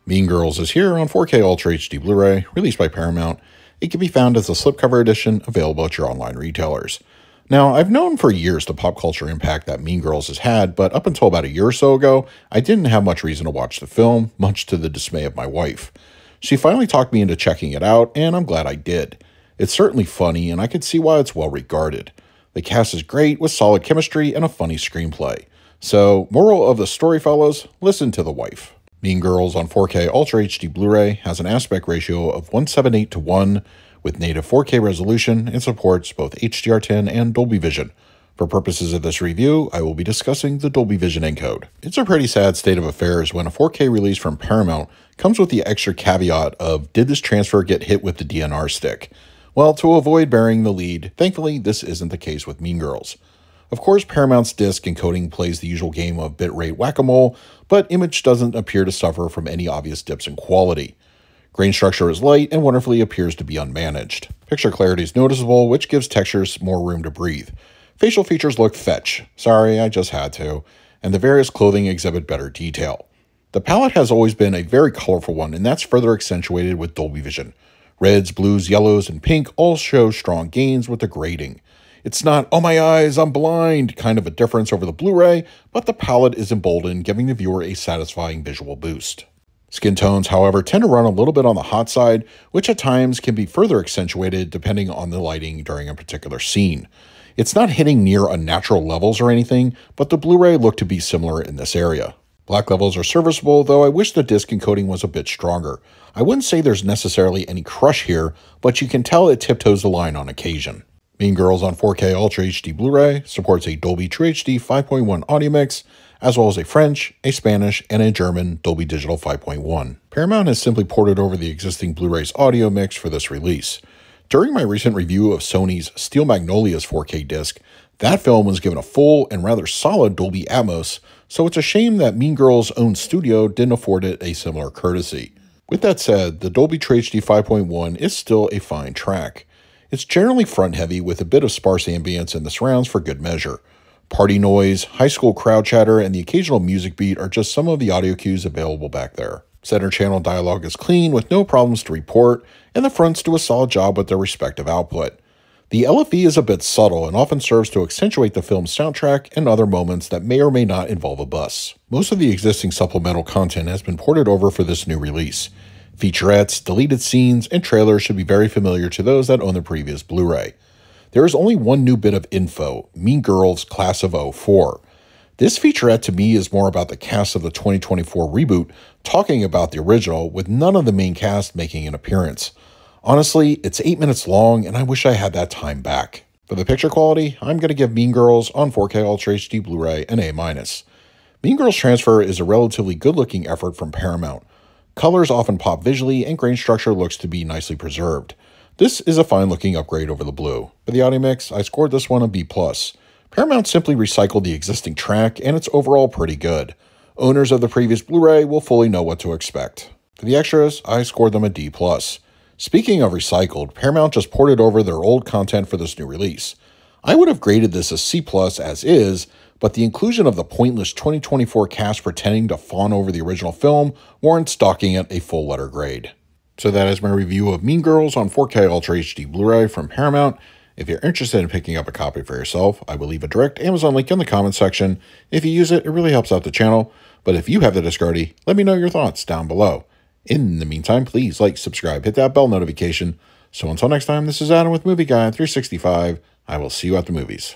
Mean Girls is here on 4K Ultra HD Blu-ray, released by Paramount. It can be found as a slipcover edition available at your online retailers. Now, I've known for years the pop culture impact that Mean Girls has had, but up until about a year or so ago, I didn't have much reason to watch the film, much to the dismay of my wife. She finally talked me into checking it out, and I'm glad I did. It's certainly funny, and I can see why it's well regarded. The cast is great, with solid chemistry and a funny screenplay. So, moral of the story, fellows, listen to the wife. Mean Girls on 4K Ultra HD Blu-ray has an aspect ratio of 178:1 with native 4K resolution and supports both HDR10 and Dolby Vision. For purposes of this review, I will be discussing the Dolby Vision encode. It's a pretty sad state of affairs when a 4K release from Paramount comes with the extra caveat of, did this transfer get hit with the DNR stick? Well, to avoid bearing the lead, thankfully this isn't the case with Mean Girls. Of course, Paramount's disc encoding plays the usual game of bitrate whack-a-mole, but image doesn't appear to suffer from any obvious dips in quality. Grain structure is light and wonderfully appears to be unmanaged. Picture clarity is noticeable, which gives textures more room to breathe. Facial features look fetch. Sorry, I just had to. And the various clothing exhibit better detail. The palette has always been a very colorful one, and that's further accentuated with Dolby Vision. Reds, blues, yellows, and pink all show strong gains with the grading. It's not, oh my eyes, I'm blind, kind of a difference over the Blu-ray, but the palette is emboldened, giving the viewer a satisfying visual boost. Skin tones, however, tend to run a little bit on the hot side, which at times can be further accentuated depending on the lighting during a particular scene. It's not hitting near unnatural levels or anything, but the Blu-ray looked to be similar in this area. Black levels are serviceable, though I wish the disc encoding was a bit stronger. I wouldn't say there's necessarily any crush here, but you can tell it tiptoes the line on occasion. Mean Girls on 4K Ultra HD Blu-ray supports a Dolby True HD 5.1 audio mix, as well as a French, a Spanish, and a German Dolby Digital 5.1. Paramount has simply ported over the existing Blu-ray's audio mix for this release. During my recent review of Sony's Steel Magnolia's 4K disc, that film was given a full and rather solid Dolby Atmos, so it's a shame that Mean Girls' own studio didn't afford it a similar courtesy. With that said, the Dolby True HD 5.1 is still a fine track. It's generally front-heavy with a bit of sparse ambience in the surrounds for good measure. Party noise, high school crowd chatter, and the occasional music beat are just some of the audio cues available back there. Center channel dialogue is clean with no problems to report, and the fronts do a solid job with their respective output. The LFE is a bit subtle and often serves to accentuate the film's soundtrack and other moments that may or may not involve a bus. Most of the existing supplemental content has been ported over for this new release. Featurettes, deleted scenes, and trailers should be very familiar to those that own the previous Blu-ray. There is only one new bit of info, Mean Girls Class of '04. This featurette to me is more about the cast of the 2024 reboot, talking about the original, with none of the main cast making an appearance. Honestly, it's 8 minutes long, and I wish I had that time back. For the picture quality, I'm going to give Mean Girls on 4K Ultra HD Blu-ray an A-. Mean Girls Transfer is a relatively good-looking effort from Paramount. Colors often pop visually, and grain structure looks to be nicely preserved. This is a fine-looking upgrade over the blue. For the audio mix, I scored this one a B+. Paramount simply recycled the existing track, and it's overall pretty good. Owners of the previous Blu-ray will fully know what to expect. For the extras, I scored them a D+. Speaking of recycled, Paramount just ported over their old content for this new release. I would have graded this a C+ as is, but the inclusion of the pointless 2024 cast pretending to fawn over the original film warrants docking it a full letter grade. So that is my review of Mean Girls on 4K Ultra HD Blu-ray from Paramount. If you're interested in picking up a copy for yourself, I will leave a direct Amazon link in the comments section. If you use it, it really helps out the channel. But if you have the disc already, let me know your thoughts down below. In the meantime, please like, subscribe, hit that bell notification. So until next time, this is Adam with Movie Guy 365. I will see you at the movies.